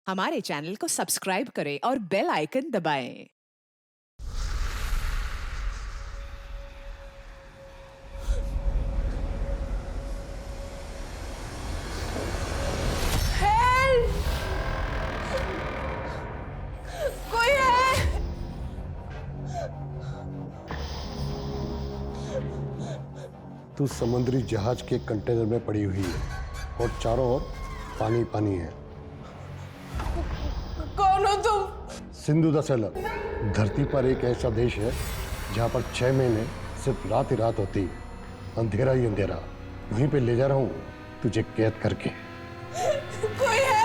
हमारे चैनल को सब्सक्राइब करें और बेल आइकन दबाएं। कोई है? तू समुद्री जहाज के कंटेनर में पड़ी हुई है और चारों ओर पानी पानी है। कौन हो तुम? Sindhu the seller. धरती पर एक ऐसा देश है जहाँ पर 6 महीने सिर्फ रात ही रात होती, अंधेरा ही अंधेरा। वहीं पे ले जा रहा हूँ तुझे कैद करके। कोई है?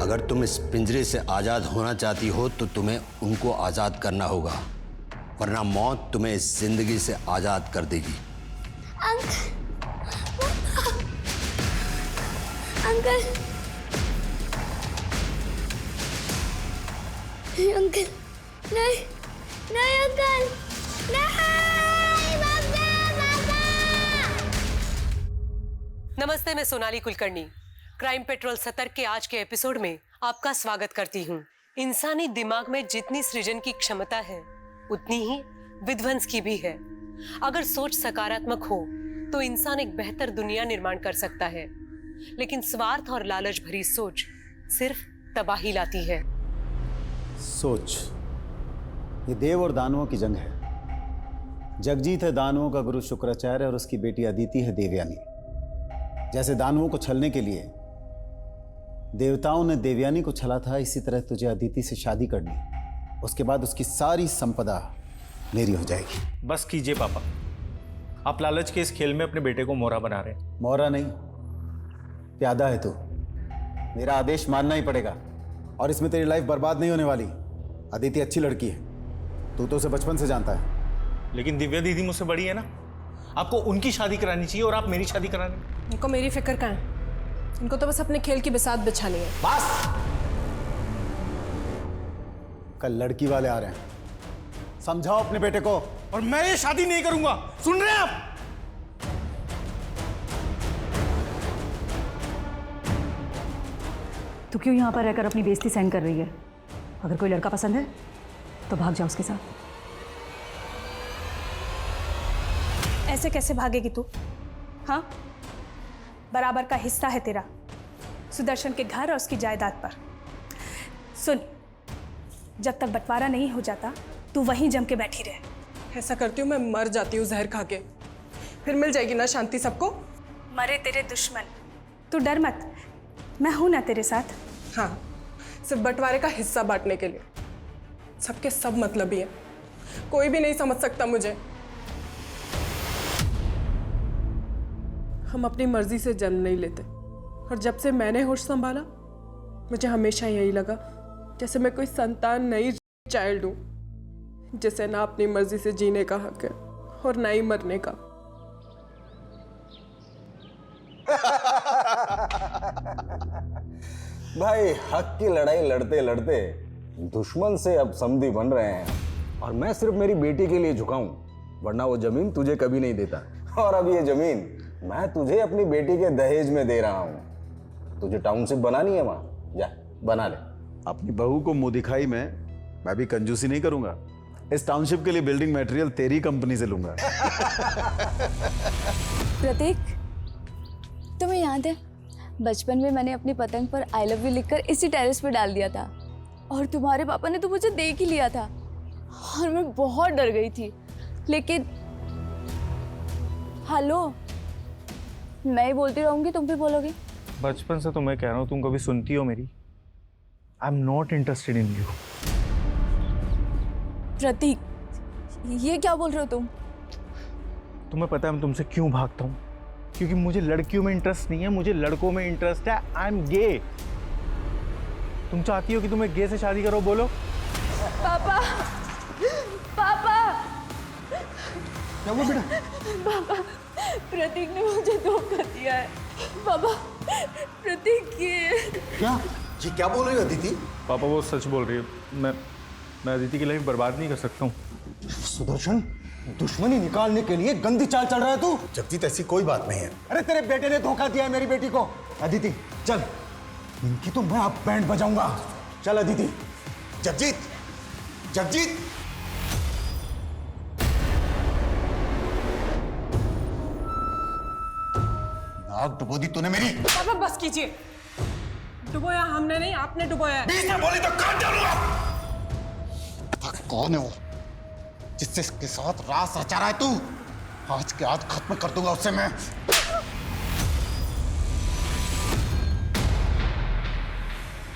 अगर तुम इस पिंजरे से आजाद होना चाहती हो तो तुम्हें उनको आजाद करना होगा, वरना मौत तुम्हें इस जिंदगी से आजाद कर देगी। अंकल अंकल नहीं नहीं अंकल नहीं पापा। नमस्ते, मैं सोनाली कुलकर्णी क्राइम पेट्रोल 70 के आज के एपिसोड में आपका स्वागत करती हूँ। इंसानी दिमाग में जितनी सृजन की क्षमता है उतनी ही विध्वंस की भी है। अगर सोच सकारात्मक हो तो इंसान एक बेहतर दुनिया निर्माण कर सकता है, लेकिन स्वार्थ और लालच भरी सोच सिर्फ तबाही लाती है। सोच, ये देव और दानवों की जंग है। जगजीत है दानवों का गुरु शुक्राचार्य और उसकी बेटी अदिति है देवयानी। जैसे दानवों को छलने के लिए देवताओं ने देवयानी को छला था, इसी तरह तुझे अदिति से शादी करनी, उसके बाद उसकी सारी संपदा मेरी हो जाएगी। बस कीजिए पापा, आप लालच के इस खेल में अपने बेटे को मोहरा बना रहे हैं। मोहरा नहीं, प्यादा है तू। मेरा आदेश मानना ही पड़ेगा और इसमें तेरी लाइफ बर्बाद नहीं होने वाली। अदिति अच्छी लड़की है, तू तो उसे बचपन से जानता है। लेकिन दिव्या दीदी मुझसे बड़ी है ना, आपको उनकी शादी करानी चाहिए और आप मेरी शादी करानी। इनको मेरी फिक्र कहाँ है? इनको तो बस अपने खेल की बिसात बिछानी है। बस, कल लड़की वाले आ रहे हैं, समझाओ अपने बेटे को। और मैं ये शादी नहीं करूंगा, सुन रहे हैं आप? तू क्यों यहाँ पर रहकर अपनी बेइज्जती सहन कर रही है? अगर कोई लड़का पसंद है तो भाग जा उसके साथ। ऐसे कैसे भागेगी तू? हाँ, बराबर का हिस्सा है तेरा सुदर्शन के घर और उसकी जायदाद पर। सुन, जब तक बंटवारा नहीं हो जाता तू वहीं जम के बैठी रहे। ऐसा करती हूँ मैं मर जाती हूँ जहर खा के, फिर मिल जाएगी ना शांति सबको। मरे तेरे दुश्मन, तू डर मत, मैं हूं ना तेरे साथ। हाँ, सिर्फ बंटवारे का हिस्सा बांटने के लिए। सबके सब मतलबी है, कोई भी नहीं समझ सकता मुझे। हम अपनी मर्जी से जन्म नहीं लेते, और जब से मैंने होश संभाला मुझे हमेशा यही लगा जैसे मैं कोई संतान नहीं, चाइल्ड हूं जिसे ना अपनी मर्जी से जीने का हक है और ना ही मरने का। भाई, हक की लड़ाई लड़ते लड़ते दुश्मन से अब समधी बन रहे हैं, और मैं सिर्फ मेरी बेटी के लिए झुका हूं, वरना वो जमीन तुझे कभी नहीं देता। और अब ये जमीन मैं तुझे अपनी बेटी के दहेज में दे रहा हूं। तुझे टाउनशिप बनानी है वहां, जा बना ले। अपनी बहू को मुंह दिखाई में मैं भी कंजूसी नहीं करूंगा। इस टाउनशिप के लिए बिल्डिंग मटेरियल तेरी कंपनी से लूंगा। प्रतीक, तुम्हें याद है बचपन में मैंने अपनी पतंग पर आई लव यू लिखकर इसी टेरेस पे डाल दिया था, और तुम्हारे पापा ने तो मुझे देख ही लिया था और मैं बहुत डर गई थी। लेकिन हेलो, मैं ही बोलती रहूंगी, तुम भी बोलोगे। बचपन से तो मैं कह रहा हूं, तुम कभी सुनती हो मेरी? I am not interested in you. Prateek, ये क्या बोल रहे हो तुम? तुम्हें पता है मैं तुमसे क्यों भागता हूं? क्योंकि मुझे लड़कियों में इंटरेस्ट नहीं है, मुझे लड़कों में इंटरेस्ट है। I am gay. तुम चाहती हो कि तुम्हें गे से शादी करो? बोलो। पापा, पापा, क्या हुआ बेटा? पापा, प्रतीक ने मुझे धोखा दिया है। पापा, प्रतीक ये क्या बोल रही हो अदिति? पापा, वो सच बोल रही है। मैं अदिति की लाइफ बर्बाद नहीं कर सकता हूँ। सुदर्शन, दुश्मनी निकालने के लिए गंदी चाल चल रहा है तू। जगजीत ऐसी कोई बात नहीं है। अरे तेरे बेटे ने धोखा दिया है मेरी बेटी को। अदिति चल, इनकी तो मैं अब बैंड बजाऊंगा। चल अदिति। जगजीत, जगजीत, नाक डुबो दी तूने मेरी। पापा बस कीजिए। डुबोया हमने नहीं, आपने डुबोया है। बीच में बोली तो काट डालूंगा। कौन है वो जिससे इसके साथ रास रचा रहा है तू? आज के आज खत्म कर दूंगा उससे मैं।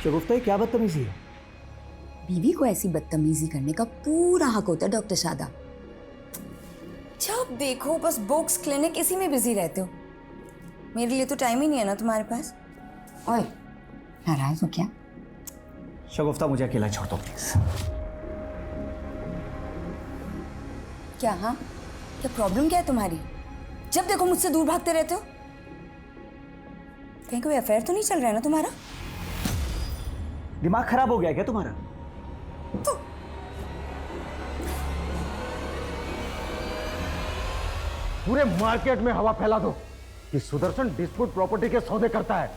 शगुफ्ता ये क्या बदतमीजी है? बीवी को ऐसी बदतमीजी करने का पूरा हक होता है डॉक्टर शादा। जब देखो बस बुक्स, क्लिनिक, इसी में बिजी रहते हो। मेरे लिए तो टाइम ही नहीं है ना तुम्हारे पास। ओए, नाराज हो क्या? शगुफ्ता मुझे अकेला छोड़ दो प्लीज। क्या? हाँ, क्या प्रॉब्लम क्या है तुम्हारी? जब देखो मुझसे दूर भागते रहते हो। कहीं कोई अफेयर तो नहीं चल रहा है ना तुम्हारा? दिमाग खराब हो गया क्या तुम्हारा? पूरे मार्केट में हवा फैला दो कि सुदर्शन डिस्प्यूट प्रॉपर्टी के सौदे करता है।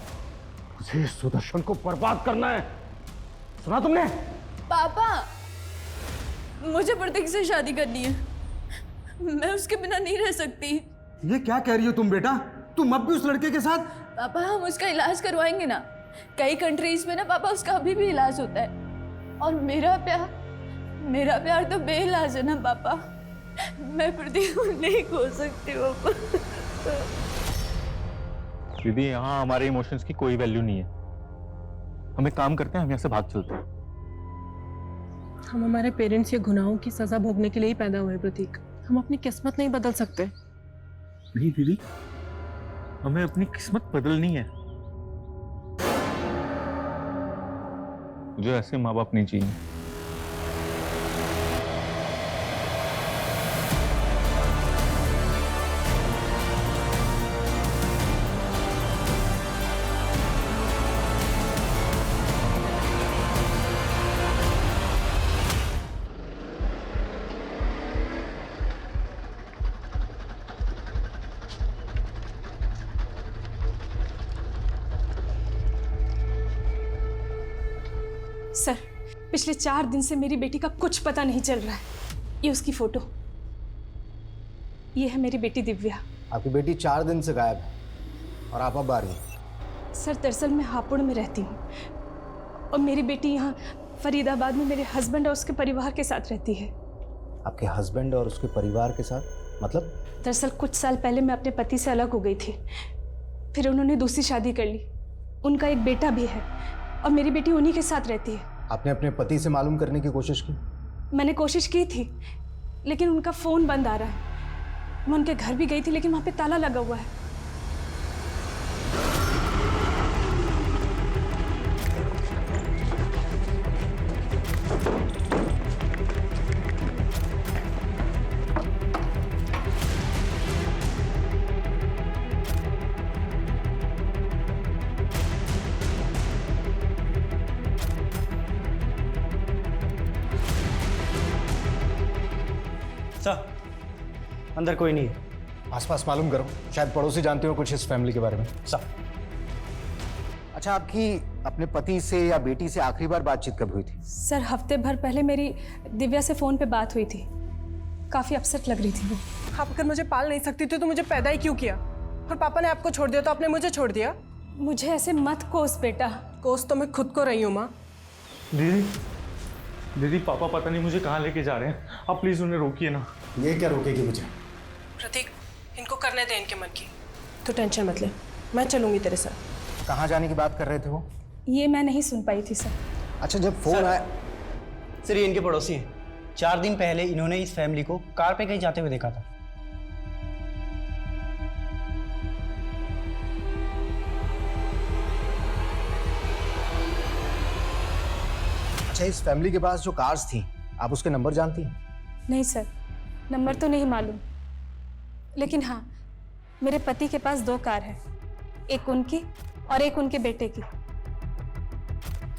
मुझे सुदर्शन को बर्बाद करना है। सुना तुमने? पापा, मुझे प्रतीक से शादी करनी है। मैं उसके बिना नहीं रह सकती। ये क्या कह रही हो तुम बेटा? तुम अब भी उस लड़के के साथ? पापा, हम उसका इलाज करवाएंगे ना। कई कंट्रीज में ना पापा उसका अभी भी इलाज होता है। और मेरा प्यार तो बेइलाज है ना पापा। मैं प्रतीक को नहीं खो सकती पापा। दीदी यहाँ हमारे इमोशंस की कोई वैल्यू नहीं है। हम एक काम करते हैं, हम यहाँ से भाग चलते हैं। हम हमारे पेरेंट्स के गुनाहों की सजा भोगने के लिए ही पैदा हुए प्रतीक। हम अपनी किस्मत नहीं बदल सकते। नहीं दीदी, हमें अपनी किस्मत बदलनी है। मुझे ऐसे माँ बाप नहीं चाहिए। सर, पिछले 4 दिन से मेरी बेटी का कुछ पता नहीं चल रहा है। ये उसकी फोटो, ये है मेरी बेटी दिव्या। आपकी बेटी 4 दिन से गायब है और आप अब आ रही हैं। सर, दरअसल मैं हापुड़ में रहती हूँ और मेरी बेटी यहाँ फरीदाबाद में मेरे हस्बैंड और उसके परिवार के साथ रहती है। आपके हस्बैंड और उसके परिवार के साथ मतलब? दरअसल कुछ साल पहले मैं अपने पति से अलग हो गई थी। फिर उन्होंने दूसरी शादी कर ली। उनका एक बेटा भी है और मेरी बेटी उन्हीं के साथ रहती है। आपने अपने पति से मालूम करने की कोशिश की? मैंने कोशिश की थी, लेकिन उनका फ़ोन बंद आ रहा है। मैं उनके घर भी गई थी, लेकिन वहाँ पे ताला लगा हुआ है। सर, अंदर कोई नहीं है। आसपास मालूम करो, शायद पड़ोसी जानते हो कुछ इस फैमिली के बारे में। सर, अच्छा, आपकी अपने पति से या बेटी से आखिरी बार बातचीत कब हुई थी? सर, हफ्ते भर पहले मेरी दिव्या से फ़ोन पे बात हुई थी। काफ़ी अपसेट लग रही थी वो। आप अगर मुझे पाल नहीं सकती थी तो मुझे पैदा ही क्यों किया? और पापा ने आपको छोड़ दिया तो आपने मुझे छोड़ दिया? मुझे ऐसे मत कोस बेटा। कोस तो मैं खुद को रही हूँ माँ। दीदी पापा पता नहीं मुझे कहाँ लेके जा रहे हैं। आप प्लीज उन्हें रोकिए ना। ये क्या रोकेगी मुझे? प्रतीक, इनको करने दे इनके मन की। तो टेंशन मत ले, मैं चलूंगी तेरे साथ। कहाँ जाने की बात कर रहे थे वो? ये मैं नहीं सुन पाई थी सर। अच्छा, जब फोन आया। सर, ये इनके पड़ोसी हैं। 4 दिन पहले इन्होंने इस फैमिली को कार पे कहीं जाते हुए देखा था। अच्छा, इस फैमिली के पास जो कार्स थी, आप उसके नंबर जानती हैं? नहीं सर, नंबर तो नहीं मालूम, लेकिन हाँ, मेरे पति के पास 2 कार है, एक उनकी और एक उनके बेटे की।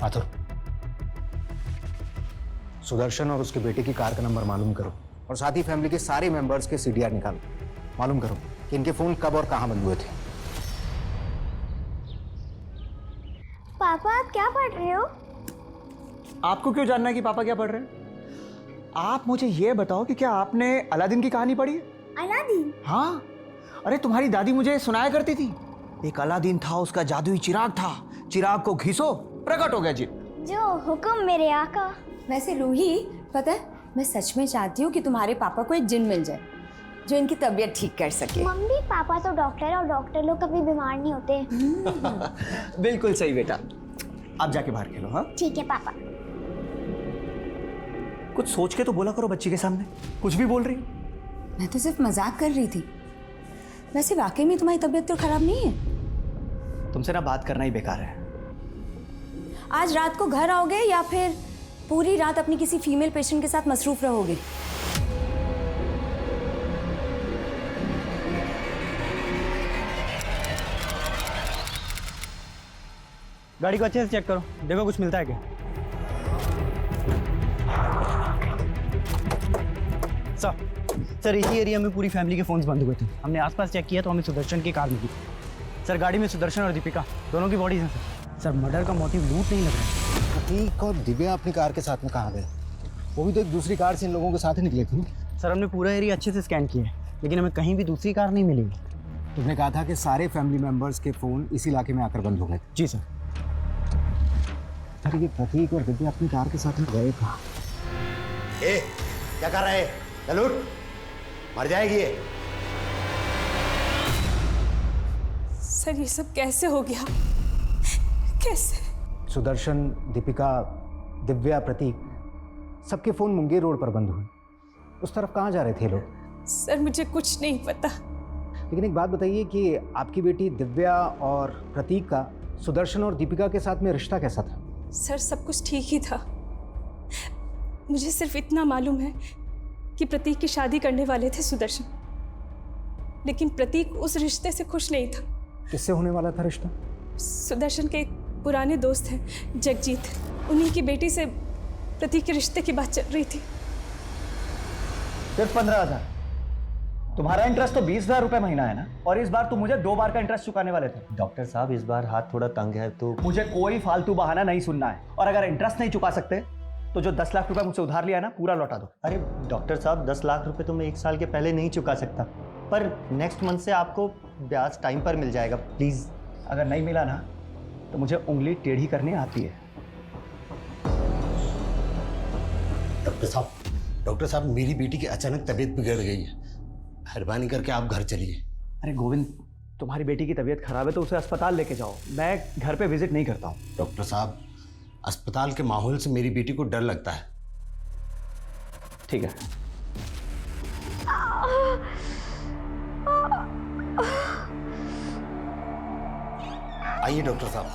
माथुर, सुदर्शन और उसके बेटे की कार का नंबर मालूम करो और साथ ही फैमिली के सारे मेंबर्स के सीडीआर निकालो। मालूम करो कि इनके फोन कब और कहां बंद हुए थे। पापा आप क्या पढ़ रहे हो? आपको क्यों जानना है कि पापा क्या पढ़ रहे हैं? आप मुझे ये बताओ कि क्या आपने अलादीन की कहानी पढ़ी है? अलादीन? हाँ, अरे तुम्हारी दादी मुझे सुनाया करती थी। एक अलादीन था, उसका जादुई चिराग था, चिराग को घिसो प्रकट हो गया जी। जो हुक्म मेरे आका। वैसे रूही, पता है मैं सच में चाहती हूँ कि तुम्हारे पापा को एक जिन मिल जाए जो इनकी तबीयत ठीक कर सके। मम्मी पापा तो डॉक्टर है और डॉक्टर लोग कभी बीमार नहीं होते। बिल्कुल सही बेटा, आप जाके बाहर खेलो। हाँ ठीक है पापा। कुछ सोच के तो बोला करो बच्ची के सामने, कुछ भी बोल रही। मैं तो सिर्फ मजाक कर रही थी। वैसे वाकई में तुम्हारी तबीयत तो खराब नहीं है? तुमसे ना बात करना ही बेकार है। आज रात को घर आओगे या फिर पूरी रात अपनी किसी फीमेल पेशेंट के साथ मसरूफ रहोगे? गाड़ी को अच्छे से चेक करो, देखो कुछ मिलता है क्या। सर इसी एरिया में पूरी फैमिली के फोन्स बंद हुए थे। हमने आसपास चेक किया तो हमें सुदर्शन की कार मिली। सर गाड़ी में सुदर्शन और दीपिका दोनों की बॉडीज हैं सर। मर्डर का मोटिव लूट नहीं लग रहा है। प्रतीक और दिव्या अपनी कार के साथ में कहाँ गए? वो भी तो एक दूसरी कार से इन लोगों के साथ ही निकले थे। सर हमने पूरा एरिया अच्छे से स्कैन किया है, लेकिन हमें कहीं भी दूसरी कार नहीं मिली। तुमने कहा था कि सारे फैमिली मेंबर्स के फोन इस इलाके में आकर बंद हो गए। जी सर। अरे ये प्रतीक और दिव्या अपनी कार के साथ में गए कहाँ? क्या कर रहे हैं? चलूट, मर जाएगी ये। सर ये सब कैसे हो गया? कैसे? सुदर्शन, दीपिका, दिव्या, प्रतीक सबके फोन मुंगेर रोड पर बंद हुए। उस तरफ कहाँ जा रहे थे लोग? सर मुझे कुछ नहीं पता। लेकिन एक बात बताइए कि आपकी बेटी दिव्या और प्रतीक का सुदर्शन और दीपिका के साथ में रिश्ता कैसा था? सर सब कुछ ठीक ही था। मुझे सिर्फ इतना मालूम है कि प्रतीक की शादी करने वाले थे सुदर्शन, लेकिन प्रतीक उस रिश्ते से खुश नहीं था। किससे होने वाला था रिश्ता? सुदर्शन के एक पुराने दोस्त हैं जगजीत, उन्हीं की बेटी से प्रतीक के रिश्ते की बात चल रही थी। सिर्फ 15,000? तुम्हारा इंटरेस्ट तो 20,000 रुपए महीना है ना, और इस बार तुम मुझे 2 बार का इंटरेस्ट चुकाने वाले थे। डॉक्टर साहब इस बार हाथ थोड़ा तंग है तो मुझे कोई फालतू बहाना नहीं सुनना है, और अगर इंटरेस्ट नहीं चुका सकते तो जो 10 लाख रुपए मुझसे उधार लिया है ना पूरा लौटा दो। अरे डॉक्टर साहब 10 लाख रुपए तो मैं 1 साल के पहले नहीं चुका सकता, पर नेक्स्ट मंथ से आपको ब्याज टाइम पर मिल जाएगा प्लीज। अगर नहीं मिला ना तो मुझे उंगली टेढ़ी करनी आती है। डॉक्टर साहब मेरी बेटी की अचानक तबीयत बिगड़ गई है, मेहरबानी करके आप घर चलिए। अरे गोविंद, तुम्हारी बेटी की तबीयत खराब है तो उसे अस्पताल लेके जाओ, मैं घर पे विजिट नहीं करता हूँ। डॉक्टर साहब अस्पताल के माहौल से मेरी बेटी को डर लगता है। ठीक है। आइए डॉक्टर साहब।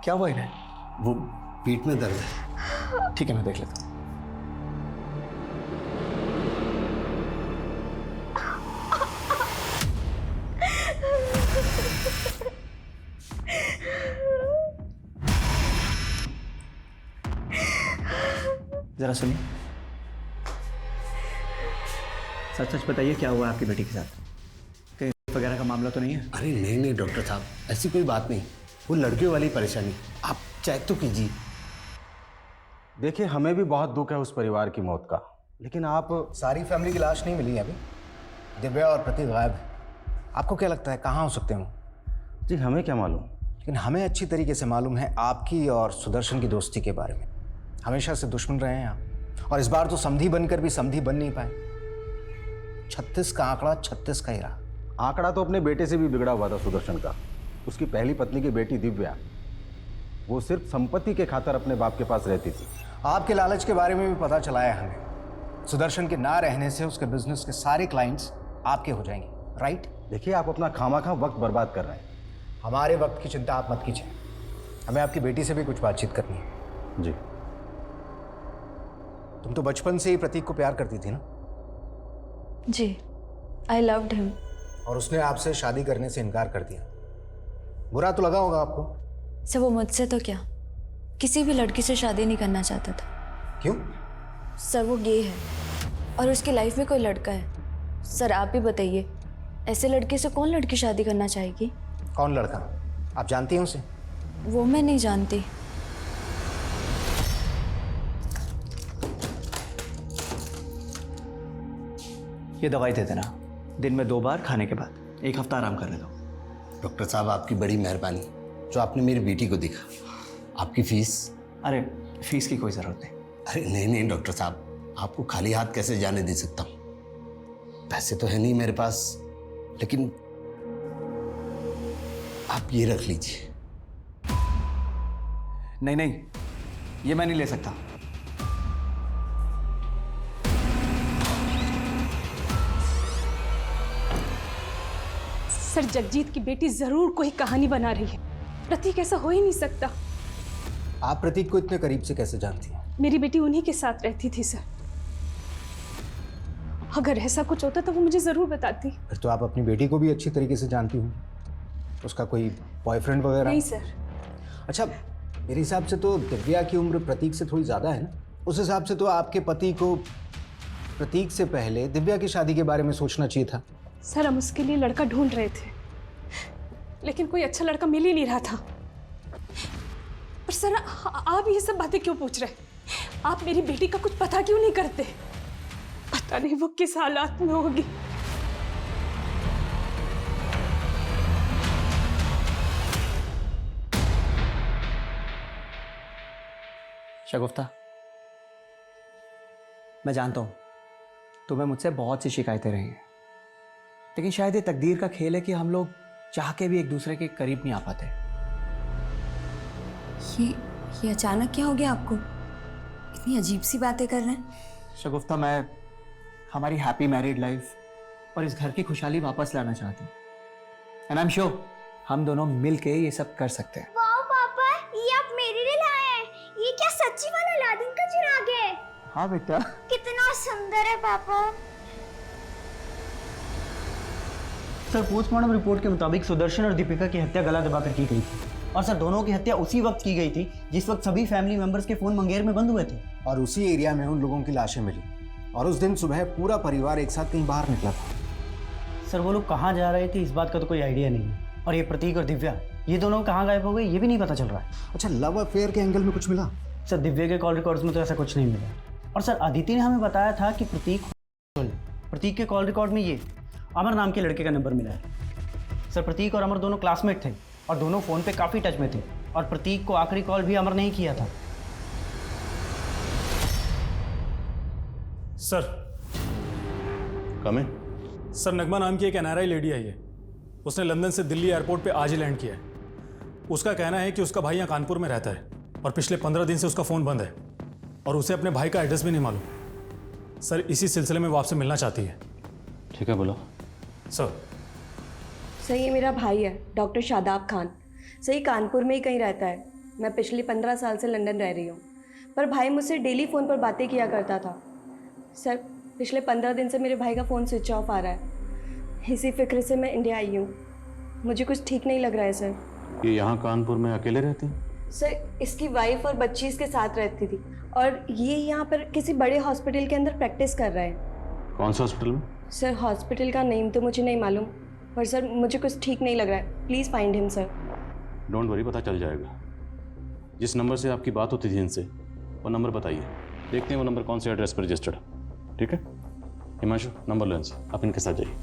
क्या हुआ इन्हें? वो पीठ में दर्द है। ठीक है मैं देख लेता हूँ। जरा सुनिए, सच सच बताइए क्या हुआ आपकी बेटी के साथ? कहीं वगैरह का मामला तो नहीं है? अरे नहीं डॉक्टर साहब, ऐसी कोई बात नहीं, वो लड़कियों वाली परेशानी। आप चेक तो कीजिए। देखिए हमें भी बहुत दुख है उस परिवार की मौत का, लेकिन आप सारी फैमिली की लाश नहीं मिली है अभी। दिव्या और प्रतीक गायब है। आपको क्या लगता है कहाँ हो सकते हो? जी हमें क्या मालूम, लेकिन हमें अच्छी तरीके से मालूम है आपकी और सुदर्शन की दोस्ती के बारे में। हमेशा से दुश्मन रहे हैं आप, और इस बार तो समधी बनकर भी समधी बन नहीं पाए। 36 का आंकड़ा 36 का ही रहा। आंकड़ा तो अपने बेटे से भी बिगड़ा हुआ था सुदर्शन का। उसकी पहली पत्नी की बेटी दिव्या, वो सिर्फ संपत्ति के खातिर अपने बाप के पास रहती थी। आपके लालच के बारे में भी पता चला है हमें। सुदर्शन के ना रहने से उसके बिजनेस के सारे क्लाइंट्स आपके हो जाएंगे, राइट? देखिए आप अपना खामाखा वक्त बर्बाद कर रहे हैं। हमारे वक्त की चिंता आप मत कीजिए, हमें आपकी बेटी से भी कुछ बातचीत करनी है। जी। तुम तो बचपन से ही प्रतीक को प्यार करती थी ना? जी, आई लव्ड हिम। और उसने आपसे शादी करने से इनकार कर दिया। बुरा तो लगा होगा आपको? सर वो मुझसे तो क्या, किसी भी लड़की से शादी नहीं करना चाहता था। क्यों? सर वो गे है और उसकी लाइफ में कोई लड़का है। सर आप ही बताइए, ऐसे लड़के से कौन लड़की शादी करना चाहेगी? कौन लड़का? आप जानती हैं उसे? वो मैं नहीं जानती। ये दवाई दे देना, दिन में 2 बार खाने के बाद, 1 हफ्ता आराम करने दो। डॉक्टर साहब आपकी बड़ी मेहरबानी जो आपने मेरी बेटी को देखा। आपकी फीस? अरे फीस की कोई ज़रूरत नहीं। अरे नहीं नहीं डॉक्टर साहब, आपको खाली हाथ कैसे जाने दे सकता हूँ। पैसे तो है नहीं मेरे पास, लेकिन आप ये रख लीजिए। नहीं नहीं, ये मैं नहीं ले सकता। सर जगजीत की बेटी जरूर कोई कहानी बना रही है। प्रतीक ऐसा हो ही नहीं सकता। आप प्रतीक को इतने करीब से कैसे जानती हैं? मेरी बेटी उन्हीं के साथ रहती थी सर। अगर ऐसा कुछ होता तो वो मुझे जरूर बताती। फिर तो आप अपनी बेटी को भी अच्छी तरीके से जानती हो। उसका कोई बॉयफ्रेंड वगैरह? नहीं सर। अच्छा, मेरे हिसाब से तो दिव्या की उम्र प्रतीक से थोड़ी ज़्यादा है ना। उस हिसाब से तो आपके पति को प्रतीक से पहले दिव्या की शादी के बारे में सोचना चाहिए था। सर हम उसके लिए लड़का ढूंढ रहे थे, लेकिन कोई अच्छा लड़का मिल ही नहीं रहा था। पर सर आप ये सब बातें क्यों पूछ रहे? आप मेरी बेटी का कुछ पता क्यों नहीं करते? पता नहीं वो किस हालात में होगी। शगुफ्ता, मैं जानता हूँ तुम्हें मुझसे बहुत सी शिकायतें रही हैं, लेकिन शायद ये तकदीर का खेल है कि हम लोग चाह के भी एक दूसरे के करीब नहीं आ पाते। ये अचानक क्या हो गया आपको? इतनी अजीब सी बातें कर रहे हैं। शगुफ्ता, मैं हमारी हैप्पी मैरिड लाइफ और इस घर की खुशहाली वापस लाना चाहती हूँ। एंड आई एम श्योर हम दोनों मिल के ये सब कर सकते हैं। वाओ पापा, ये आप मेरे लिए लाए हैं। ये क्या सच्ची वाला अलादीन का चिराग है? हाँ बेटा। कितना सुंदर है पापा। सर पोस्टमार्टम रिपोर्ट के मुताबिक सुदर्शन और दीपिका की हत्या गला दबाकर की गई थी, और सर दोनों की हत्या उसी वक्त की गई थी जिस वक्त सभी फैमिली मेंबर्स के फोन मुंगेर में बंद हुए थे। और उसी एरिया में उन लोगों की लाशें मिली, और उस दिन सुबह पूरा परिवार एक साथ कहीं बाहर निकला था। सर वो लोग कहाँ जा रहे थे इस बात का तो कोई आइडिया नहीं है, और ये प्रतीक और दिव्या ये दोनों कहाँ गायब हो गए ये भी नहीं पता चल रहा है। अच्छा, लव अफेयर के एंगल में कुछ मिला? सर दिव्या के कॉल रिकॉर्ड्स में तो ऐसा कुछ नहीं मिला, और सर अदिति ने हमें बताया था कि प्रतीक के कॉल रिकॉर्ड में ये अमर नाम के लड़के का नंबर मिला है। सर प्रतीक और अमर दोनों क्लासमेट थे और दोनों फ़ोन पे काफ़ी टच में थे, और प्रतीक को आखिरी कॉल भी अमर ने ही किया था। सर कमें। सर नगमा नाम की एक NRI लेडी आई है। उसने लंदन से दिल्ली एयरपोर्ट पे आज ही लैंड किया है। उसका कहना है कि उसका भाई यहाँ कानपुर में रहता है और पिछले 15 दिन से उसका फ़ोन बंद है और उसे अपने भाई का एड्रेस भी नहीं मालूम। सर इसी सिलसिले में वो आपसे मिलना चाहती है। ठीक है बोलो। सर ये मेरा भाई है डॉक्टर शादाब खान। सही कानपुर में ही कहीं रहता है। मैं पिछले 15 साल से लंदन रह रही हूँ, पर भाई मुझसे डेली फ़ोन पर बातें किया करता था। सर पिछले 15 दिन से मेरे भाई का फ़ोन स्विच ऑफ आ रहा है। इसी फिक्र से मैं इंडिया आई हूँ। मुझे कुछ ठीक नहीं लग रहा है सर। ये यहाँ कानपुर में अकेले रहती हैं? सर इसकी वाइफ और बच्ची इसके साथ रहती थी, और ये यहाँ पर किसी बड़े हॉस्पिटल के अंदर प्रैक्टिस कर रहा है। कौन सा हॉस्पिटल में? सर हॉस्पिटल का नेम तो मुझे नहीं मालूम, पर सर मुझे कुछ ठीक नहीं लग रहा है। Please find him sir. Don't worry, पता चल जाएगा। जिस नंबर से आपकी बात होती थी इनसे, वो नंबर बताइए, देखते हैं वो नंबर कौन से एड्रेस पर रजिस्टर्ड है। ठीक है हिमांशु, नंबर लो इनसे, आप इनके साथ जाइए।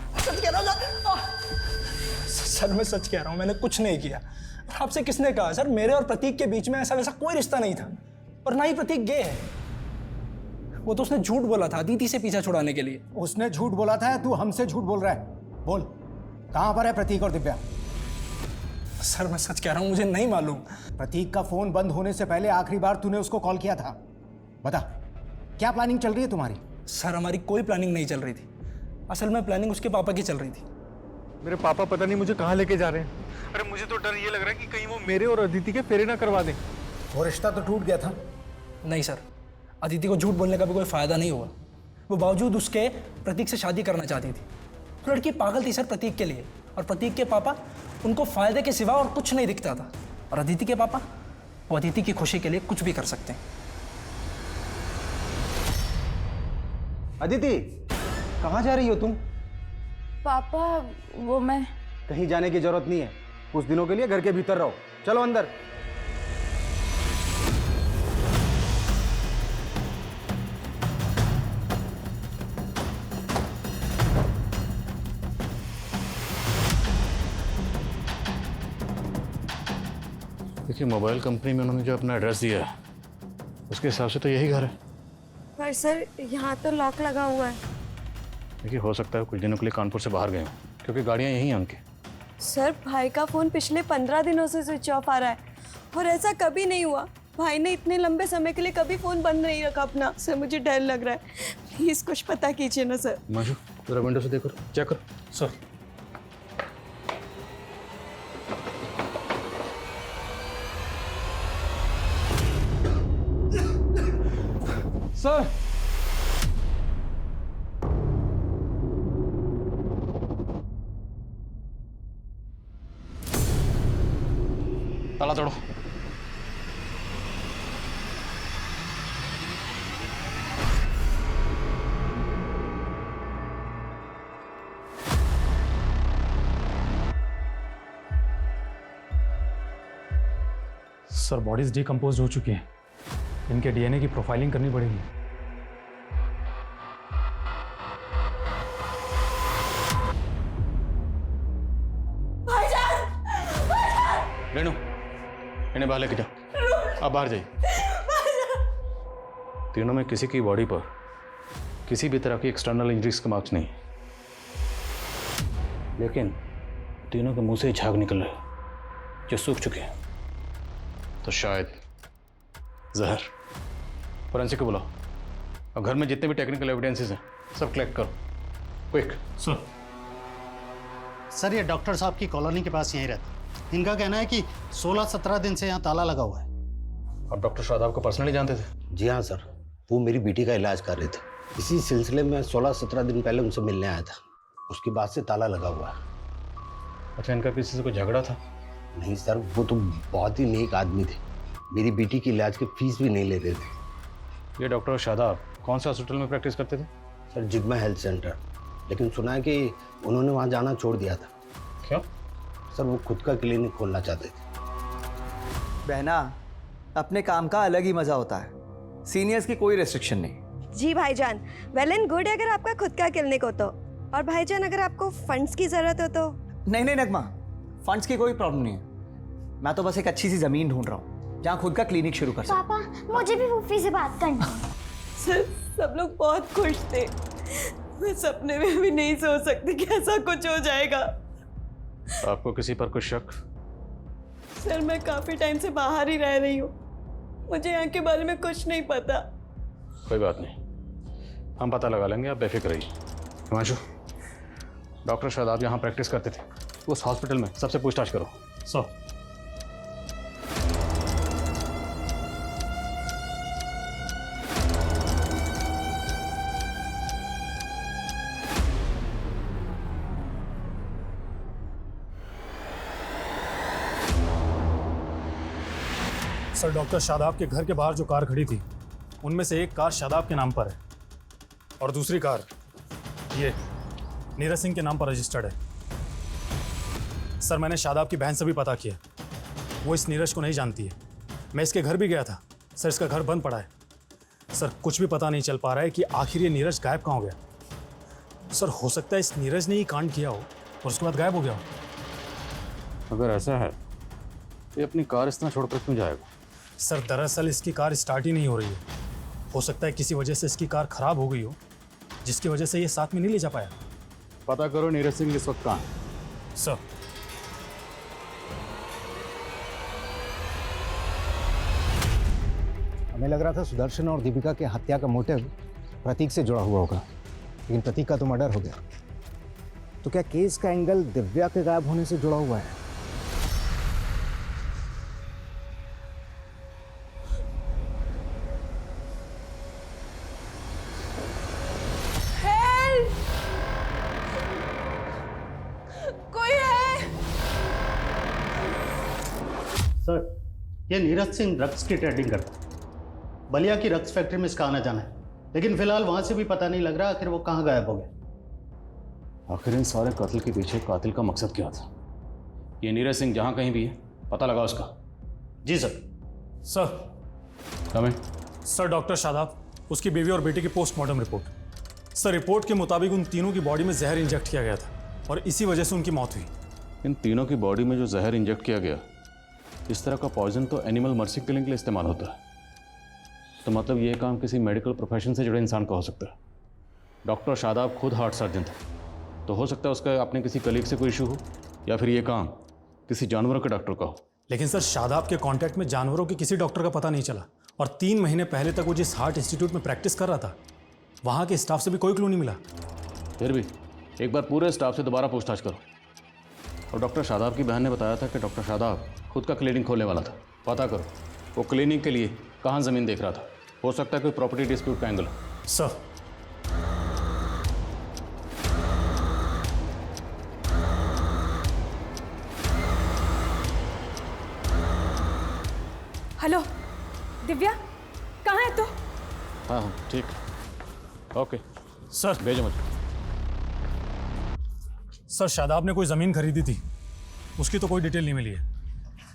सर मैं सच कह रहा हूँ, मैंने कुछ नहीं किया। आपसे किसने कहा? सर मेरे और प्रतीक के बीच में ऐसा वैसा कोई रिश्ता नहीं था, और ना ही प्रतीक गे है। वो तो उसने झूठ बोला था अदिति से पीछा छुड़ाने के लिए। उसने झूठ बोला था या तू हमसे झूठ बोल रहा है? बोल, कहां पर है प्रतीक और दिव्या? सर मैं सच कह रहा हूं, मुझे नहीं मालूम। प्रतीक का फोन बंद होने से पहले आखिरी बार तूने उसको कॉल किया था। बता, क्या प्लानिंग चल रही है तुम्हारी? सर हमारी कोई प्लानिंग नहीं चल रही थी। असल में प्लानिंग उसके पापा की चल रही थी। मेरे पापा पता नहीं मुझे कहाँ लेके जा रहे हैं। अरे मुझे तो डर ये लग रहा है कि कहीं वो मेरे और अदिति के फेरे ना करवा दें। वो रिश्ता तो टूट गया था। नहीं सर, अदिति को झूठ बोलने का भी कोई फायदा नहीं हुआ। वो बावजूद उसके प्रतीक से शादी करना चाहती थी। तो लड़की पागल थी सर प्रतीक के लिए, और प्रतीक के पापा उनको फायदे के सिवा और कुछ नहीं दिखता था। और अदिति के पापा वो अदिति की खुशी के लिए कुछ भी कर सकते हैं। अदिति, कहाँ जा रही हो तुम? पापा वो मैं कहीं जाने की जरूरत नहीं है, कुछ दिनों के लिए घर के भीतर रहो। चलो अंदर। देखिए, मोबाइल कंपनी में उन्होंने जो अपना एड्रेस दिया है उसके हिसाब से तो यही घर है। पर सर यहाँ तो लॉक लगा हुआ है। देखिए, हो सकता है कुछ दिनों के लिए कानपुर से बाहर गए हों, क्योंकि गाड़ियाँ यहीं हैं उनकी। सर भाई का फ़ोन पिछले 15 दिनों से स्विच ऑफ आ रहा है और ऐसा कभी नहीं हुआ। भाई ने इतने लंबे समय के लिए कभी फ़ोन बंद नहीं रखा अपना। सर मुझे डर लग रहा है, प्लीज़ कुछ पता कीजिए ना सर। हिमांशु, जरा विंडो से देखो, चेक करो। सर सर ताला तोड़ो। सर बॉडीज डिकम्पोज हो चुकी हैं, इनके डीएनए की प्रोफाइलिंग करनी पड़ेगी। रेणु, इन्हें बाहर लेके जाओ। आप बाहर जाइए। तीनों में किसी की बॉडी पर किसी भी तरह की एक्सटर्नल इंजरीज के मार्क्स नहीं, लेकिन तीनों के मुंह से झाग निकल रहे जो सूख चुके हैं। तो शायद जहर। फोरेंसिक को बुलाओ और घर में जितने भी टेक्निकल एविडेंसेस हैं सब कलेक्ट करो, क्विक। सर ये डॉक्टर साहब की कॉलोनी के पास यहीं रहते। इनका कहना है कि 16-17 दिन से यहाँ ताला लगा हुआ है। आप डॉक्टर शादाब को पर्सनली जानते थे? जी हाँ सर, वो मेरी बेटी का इलाज कर रहे थे। इसी सिलसिले में 16-17 दिन पहले उनसे मिलने आया था, उसके बाद से ताला लगा हुआ है। अच्छा, इनका किसी से कोई झगड़ा था? नहीं सर, वो तो बहुत ही नेक आदमी थे, मेरी बेटी की इलाज की फीस भी नहीं लेते थे। ये डॉक्टर शादाब कौन से हॉस्पिटल में प्रैक्टिस करते थे? सर जिग्मा हेल्थ सेंटर, लेकिन सुना है कि उन्होंने वहाँ जाना छोड़ दिया था। क्यों? सर वो खुद का क्लिनिक खोलना चाहते थे। बहना, अपने काम का अलग ही मजा होता है, सीनियर्स की कोई रेस्ट्रिक्शन नहीं। जी भाईजान, वेल एंड गुड अगर आपका खुद का क्लिनिक हो तो। और भाईजान अगर आपको फंड्स की जरूरत हो तो। नहीं नहीं नगमा, फंड्स की कोई प्रॉब्लम नहीं है। मैं तो बस एक अच्छी सी जमीन ढूंढ रहा हूँ जहाँ खुद का क्लिनिक शुरू कर सकूं। पापा मुझे भी फूफी से बात करनी है। सर सब लोग बहुत खुश थे, मैं सपने में भी नहीं सोच सकती कि ऐसा कुछ हो जाएगा। आपको किसी पर कुछ शक? सर मैं काफी टाइम से बाहर ही रह रही हूँ, मुझे यहाँ के बारे में कुछ नहीं पता। कोई बात नहीं, हम पता लगा लेंगे, आप बेफिक्र रहिए। हिमांशु, डॉक्टर शादाब यहाँ प्रैक्टिस करते थे, उस हॉस्पिटल में सबसे पूछताछ करो। सर सर डॉक्टर शादाब के घर के बाहर जो कार खड़ी थी उनमें से एक कार शादाब के नाम पर है और दूसरी कार ये नीरज सिंह के नाम पर रजिस्टर्ड है। सर मैंने शादाब की बहन से भी पता किया, वो इस नीरज को नहीं जानती है। मैं इसके घर भी गया था सर, इसका घर बंद पड़ा है। सर कुछ भी पता नहीं चल पा रहा है कि आखिर ये नीरज गायब कहाँ हो गया। सर हो सकता है इस नीरज ने ही कांड किया हो और उसके बाद गायब हो गया हो। अगर ऐसा है तो ये अपनी कार इस तरह छोड़कर क्यों जाएगा? सर दरअसल इसकी कार स्टार्ट ही नहीं हो रही है, हो सकता है किसी वजह से इसकी कार खराब हो गई हो जिसकी वजह से ये साथ में नहीं ले जा पाया। पता करो नीरज सिंह इस वक्त कहाँ है। सर हमें लग रहा था सुदर्शन और दीपिका के हत्या का मोटिव प्रतीक से जुड़ा हुआ होगा, लेकिन प्रतीक का तो मर्डर हो गया। तो क्या केस का एंगल दिव्या के गायब होने से जुड़ा हुआ है? ये नीरज सिंह ड्रग्स की ट्रेडिंग करता है। बलिया की ड्रग्स फैक्ट्री में इसका आना जाना है, लेकिन फिलहाल वहां से भी पता नहीं लग रहा आखिर वो कहाँ गायब हो गया। आखिर इन सारे कत्ल के पीछे कातिल का मकसद क्या था? ये नीरज सिंह जहां कहीं भी है पता लगा उसका। जी सर। सर कमें। सर डॉक्टर शादाब, उसकी बीवी और बेटी की पोस्टमार्टम रिपोर्ट। सर रिपोर्ट के मुताबिक उन तीनों की बॉडी में जहर इंजेक्ट किया गया था और इसी वजह से उनकी मौत हुई। इन तीनों की बॉडी में जो जहर इंजेक्ट किया गया, इस तरह का पॉइजन तो एनिमल मर्सी किलिंग के लिए इस्तेमाल होता है। तो मतलब ये काम किसी मेडिकल प्रोफेशन से जुड़े इंसान का हो सकता है। डॉक्टर शादाब खुद हार्ट सर्जन था, तो हो सकता है उसका अपने किसी कलीग से कोई इशू हो, या फिर ये काम किसी जानवरों के डॉक्टर का हो। लेकिन सर शादाब के कांटेक्ट में जानवरों के किसी डॉक्टर का पता नहीं चला, और 3 महीने पहले तक वो जिस हार्ट इंस्टीट्यूट में प्रैक्टिस कर रहा था वहाँ के स्टाफ से भी कोई क्लू नहीं मिला। फिर भी एक बार पूरे स्टाफ से दोबारा पूछताछ करो। और डॉक्टर शादाब की बहन ने बताया था कि डॉक्टर शादाब खुद का क्लिनिक खोलने वाला था। पता करो वो क्लिनिक के लिए कहाँ ज़मीन देख रहा था। हो सकता है कोई प्रॉपर्टी डिस्प्यूट का एंगल हो। सर हेलो दिव्या, कहाँ है तू? हाँ हाँ ठीक, ओके सर भेजो मुझे। सर शादाब ने कोई ज़मीन खरीदी थी, उसकी तो कोई डिटेल नहीं मिली है,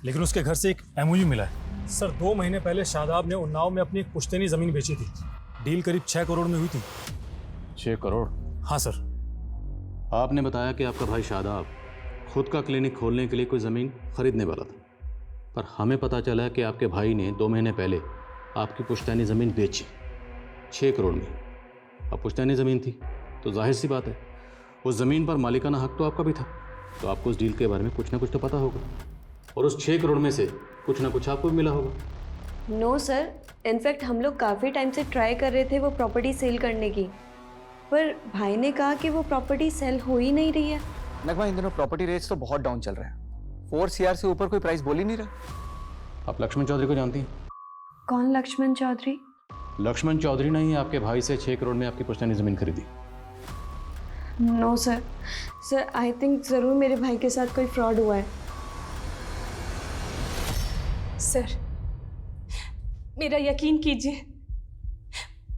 लेकिन उसके घर से एक एमओयू मिला है। सर 2 महीने पहले शादाब ने उन्नाव में अपनी एक पुश्तैनी ज़मीन बेची थी। डील करीब 6 करोड़ में हुई थी। 6 करोड़? हाँ सर। आपने बताया कि आपका भाई शादाब खुद का क्लिनिक खोलने के लिए कोई ज़मीन खरीदने वाला था, पर हमें पता चला कि आपके भाई ने 2 महीने पहले आपकी पुश्तैनी ज़मीन बेची 6 करोड़ में। अब पुश्तैनी ज़मीन थी तो जाहिर सी बात है उस ज़मीन पर मालिकाना हक तो आपका भी था, तो आपको उस डील के बारे में कुछ ना कुछ तो पता होगा, और उस 6 करोड़ में से कुछ ना कुछ आपको भी मिला होगा। नो सर, इनफैक्ट हम लोग काफ़ी टाइम से ट्राई कर रहे थे वो प्रॉपर्टी सेल करने की, पर भाई ने कहा कि वो प्रॉपर्टी सेल हो ही नहीं रही है। नगमा, इन दिनों प्रॉपर्टी रेट्स तो बहुत डाउन चल रहे हैं। 4 CR से ऊपर कोई प्राइस बोल ही नहीं रहा। आप लक्ष्मण चौधरी को जानती हैं? कौन लक्ष्मण चौधरी? लक्ष्मण चौधरी ने ही आपके भाई से 6 करोड़ में आपकी पुश्तैनी ज़मीन खरीदी। No sir, sir I think ज़रूर मेरे भाई के साथ कोई फ्रॉड हुआ है। सर मेरा यकीन कीजिए,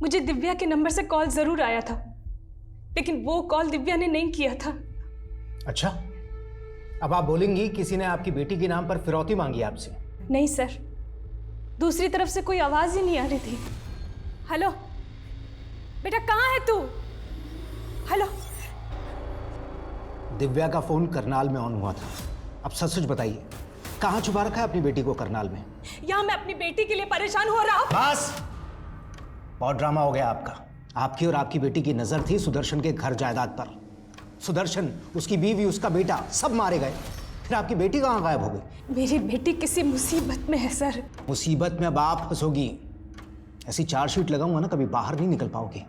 मुझे दिव्या के नंबर से कॉल ज़रूर आया था, लेकिन वो कॉल दिव्या ने नहीं किया था। अच्छा, अब आप बोलेंगी किसी ने आपकी बेटी के नाम पर फिरौती मांगी आपसे? नहीं सर, दूसरी तरफ से कोई आवाज़ ही नहीं आ रही थी। हेलो बेटा, कहाँ है तू? हेलो। दिव्या का फोन करनाल में ऑन हुआ था। अब सच सच बताइए, कहाँ छुपा रखा है अपनी बेटी को करनाल में? यहाँ मैं अपनी बेटी के लिए परेशान हो रहा हूँ। बस, बहुत ड्रामा हो गया आपका। आपकी और आपकी बेटी की नजर थी सुदर्शन के घर जायदाद पर। सुदर्शन, उसकी बीवी, उसका बेटा सब मारे गए, फिर आपकी बेटी कहाँ गायब हो गई? मेरी बेटी किसी मुसीबत में है सर। मुसीबत में अब आप फंसोगी। ऐसी चार्जशीट लगाऊंगा ना, कभी बाहर नहीं निकल पाओगी।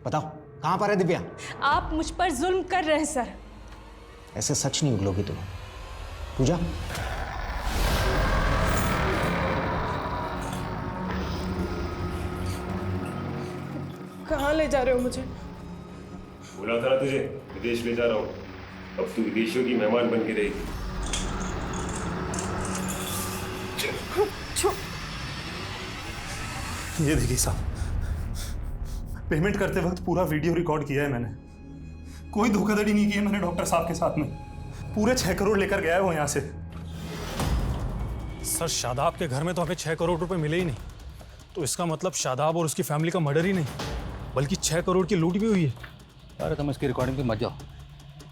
बताओ कहाँ पर है दिव्या? आप मुझ पर जुल्म कर रहे हैं सर। ऐसे सच नहीं उगलोगी तुम। पूजा, कहाँ ले जा रहे हो मुझे? बोला था ना तुझे, विदेश ले जा रहा हूँ। अब तू विदेशियों की मेहमान बन के रहेगी। ये देखिए साहब, पेमेंट करते वक्त पूरा वीडियो रिकॉर्ड किया है मैंने। कोई धोखाधड़ी नहीं की है मैंने डॉक्टर साहब के साथ में। पूरे 6 करोड़ लेकर गया है वो यहाँ से। सर शादाब के घर में तो हमें 6 करोड़ रुपए मिले ही नहीं, तो इसका मतलब शादाब और उसकी फैमिली का मर्डर ही नहीं, बल्कि 6 करोड़ की लूट भी हुई है। अरे तुम इसकी रिकॉर्डिंग पे मत जाओ।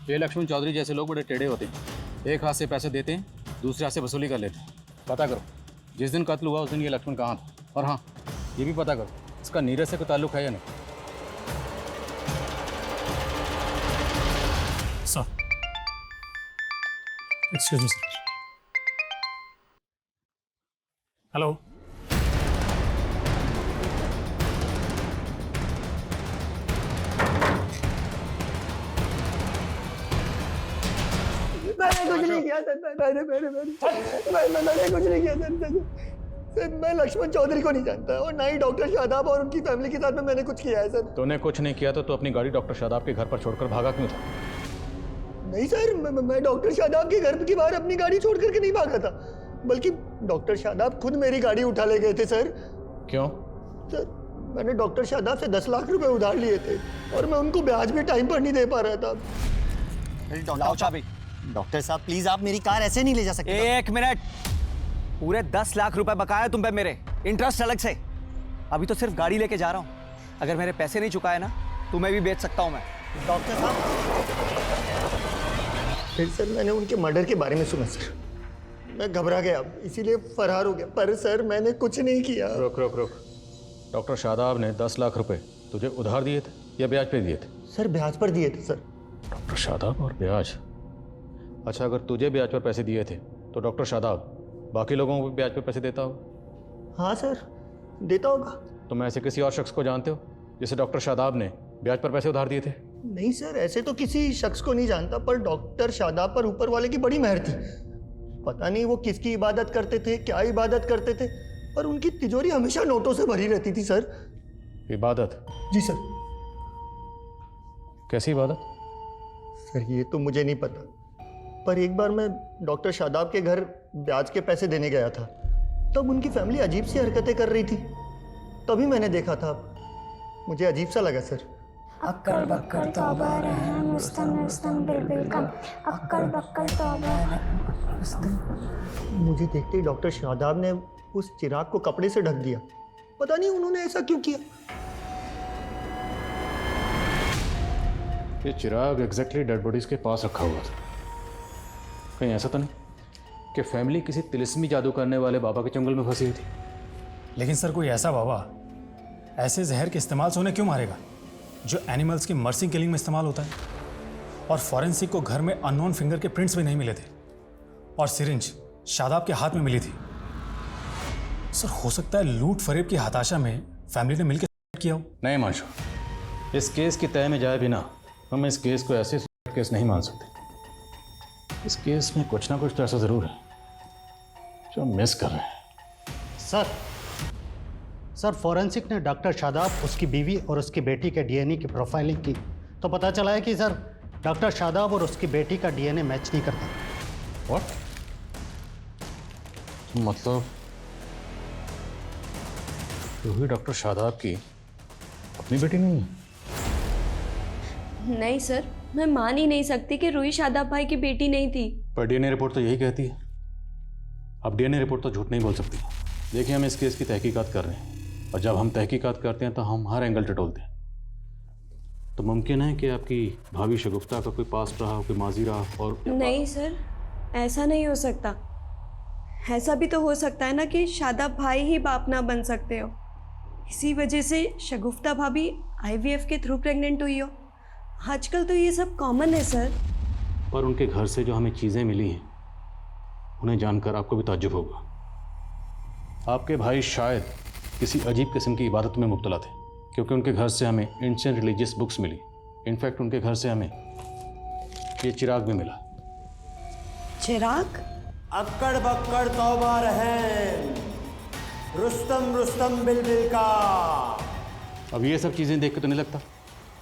ये लक्ष्मण चौधरी जैसे लोग बड़े टेढ़े होते हैं। एक हाथ से पैसे देते हैं, दूसरे हाथ से वसूली कर लेते हैं। पता करो जिस दिन कत्ल हुआ उस दिन ये लक्ष्मण कहाँ था, और हाँ ये भी पता करो इसका नीरज से कोई ताल्लुक है या नहीं। Sir, excuse me sir. Hello, मैंने कुछ नहीं किया सर। मैंने कुछ नहीं किया सर। मैं लक्ष्मण चौधरी को नहीं जानता, और ना ही डॉक्टर शादाब और उनकी फैमिली के साथ में मैंने कुछ किया है सर। तूने कुछ नहीं किया तो तू अपनी गाड़ी डॉक्टर शादाब के घर पर छोड़कर भागा क्यों था? नहीं सर, मैं डॉक्टर शादाब के घर के बाहर अपनी गाड़ी छोड़ करके नहीं भागा था, बल्कि डॉक्टर शादाब खुद मेरी गाड़ी उठा ले गए थे सर। क्यों? सर मैंने डॉक्टर शादाब से 10 लाख रुपए उधार लिए थे और मैं उनको ब्याज भी टाइम पर नहीं दे पा रहा था। डॉक्टर साहब प्लीज, आप मेरी कार ऐसे नहीं ले जा सकते। एक मिनट, पूरे 10 लाख रुपए बकाया तुम पे मेरे, इंटरेस्ट अलग से। अभी तो सिर्फ गाड़ी लेके जा रहा हूँ, अगर मेरे पैसे नहीं चुकाए ना तो मैं भी बेच सकता हूँ मैं। डॉक्टर साहब फिर सर मैंने उनके मर्डर के बारे में सुना सर, मैं घबरा गया इसीलिए फरार हो गया। पर सर मैंने कुछ नहीं किया। रुक रुक रुक, डॉक्टर शादाब ने 10 लाख रुपए तुझे उधार दिए थे या ब्याज पे दिए थे? सर ब्याज पर दिए थे सर। डॉक्टर शादाब और ब्याज। अच्छा, अगर तुझे ब्याज पर पैसे दिए थे तो डॉक्टर शादाब बाकी लोगों को भी ब्याज पर पैसे देता होगा? हाँ सर देता होगा। तुम ऐसे किसी और शख्स को जानते हो जिसे डॉक्टर शादाब ने ब्याज पर पैसे उधार दिए थे? नहीं सर, ऐसे तो किसी शख्स को नहीं जानता, पर डॉक्टर शादाब पर ऊपर वाले की बड़ी मेहर थी। पता नहीं वो किसकी इबादत करते थे, क्या इबादत करते थे, पर उनकी तिजोरी हमेशा नोटों से भरी रहती थी सर। इबादत? जी सर। कैसी इबादत? सर ये तो मुझे नहीं पता, पर एक बार मैं डॉक्टर शादाब के घर ब्याज के पैसे देने गया था, तब उनकी फैमिली अजीब सी हरकतें कर रही थी, तभी मैंने देखा था। मुझे अजीब सा लगा सर। अक्कड़ बक्कड़ तौबा रहम रुस्तम रुस्तम बिल्बिल कम अक्कड़ बक्कड़ तौबा। मुझे देखते ही डॉक्टर शादाब ने उस चिराग को कपड़े से ढक दिया। पता नहीं उन्होंने ऐसा क्यों किया। ये चिराग एग्जैक्टली डेड बॉडीज के पास रखा हुआ था। कहीं ऐसा तो नहीं कि फैमिली किसी तिलिस्मी जादू करने वाले बाबा के चंगुल में फंसी हुई थी? लेकिन सर कोई ऐसा बाबा ऐसे जहर के इस्तेमाल से उन्हें क्यों मारेगा जो एनिमल्स की मर्सी किलिंग में इस्तेमाल होता है? और फॉरेंसिक को घर में अननोन फिंगर के प्रिंट्स भी नहीं मिले थे और सिरिंज शादाब के हाथ में मिली थी। सर हो सकता है लूट फरेब की हताशा में फैमिली ने मिलकर किया हो। नहीं मानशो, इस केस की तह में जाए बिना हम इस केस को ऐसे केस नहीं मान सकते। इस केस में कुछ ना कुछ तो ऐसा जरूर है जो हम मिस कर रहे हैं। सर फॉरेंसिक ने डॉक्टर शादाब, उसकी बीवी और उसकी बेटी के डीएनए की प्रोफाइलिंग की तो पता चला है कि सर डॉक्टर शादाब और उसकी बेटी का डीएनए मैच नहीं करता। व्हाट? मतलब रूही डॉक्टर शादाब की अपनी बेटी नहीं है? नहीं सर, मैं मान ही नहीं सकती कि रूही शादाब भाई की बेटी नहीं थी। पर डीएनए रिपोर्ट तो यही कहती है। अब डीएनए रिपोर्ट तो झूठ नहीं बोल सकती। देखिए, हम इस केस की तहकीकात कर रहे हैं और जब हम तहकीकात करते हैं तो हम हर एंगल टटोलते हैं। तो मुमकिन है कि आपकी भाभी शगुफ्ता का कोई पास्ट रहा, कोई माजी रहा और... नहीं सर, ऐसा नहीं हो सकता। ऐसा भी तो हो सकता है ना कि शादाब भाई ही बाप ना बन सकते हो, इसी वजह से शगुफ्ता भाभी आईवीएफ के थ्रू प्रेग्नेंट हुई हो। आजकल तो ये सब कॉमन है सर। पर उनके घर से जो हमें चीज़ें मिली हैं उन्हें जानकर आपको भी ताज्जुब होगा। आपके भाई शायद किसी अजीब किस्म की इबादत में मुब्तला थे, क्योंकि उनके घर से हमें एंशिएंट रिलीजियस बुक्स मिली। इनफैक्ट उनके घर से हमें ये चिराग भी मिला। चिराग? अक्कड़ बक्कड़ तौबा रहम रुस्तम रुस्तम बिल्बिल का। अब ये सब चीज़ें देख के तो नहीं लगता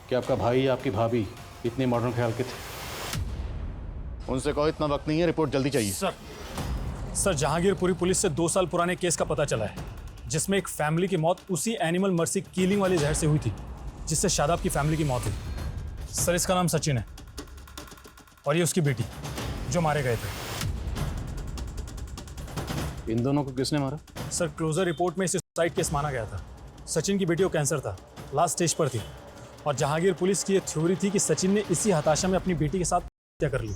कि आपका भाई या आपकी भाभी इतने मॉडर्न ख्याल के थे। उनसे कहो इतना वक्त नहीं है, रिपोर्ट जल्दी चाहिए। सर जहांगीरपुरी पुलिस से 2 साल पुराने केस का पता चला है जिसमें एक फैमिली की मौत उसी एनिमल मर्सी किलिंग वाले जहर से हुई थी जिससे शादाब की फैमिली की मौत हुई। सर इसका नाम सचिन है और ये उसकी बेटी जो मारे गए थे। इन दोनों को किसने मारा? सर क्लोजर रिपोर्ट में इसे सुसाइड केस माना गया था। सचिन की बेटी को कैंसर था, लास्ट स्टेज पर थी और जहांगीर पुलिस की ये थ्योरी थी कि सचिन ने इसी हताशा में अपनी बेटी के साथ हत्या कर ली।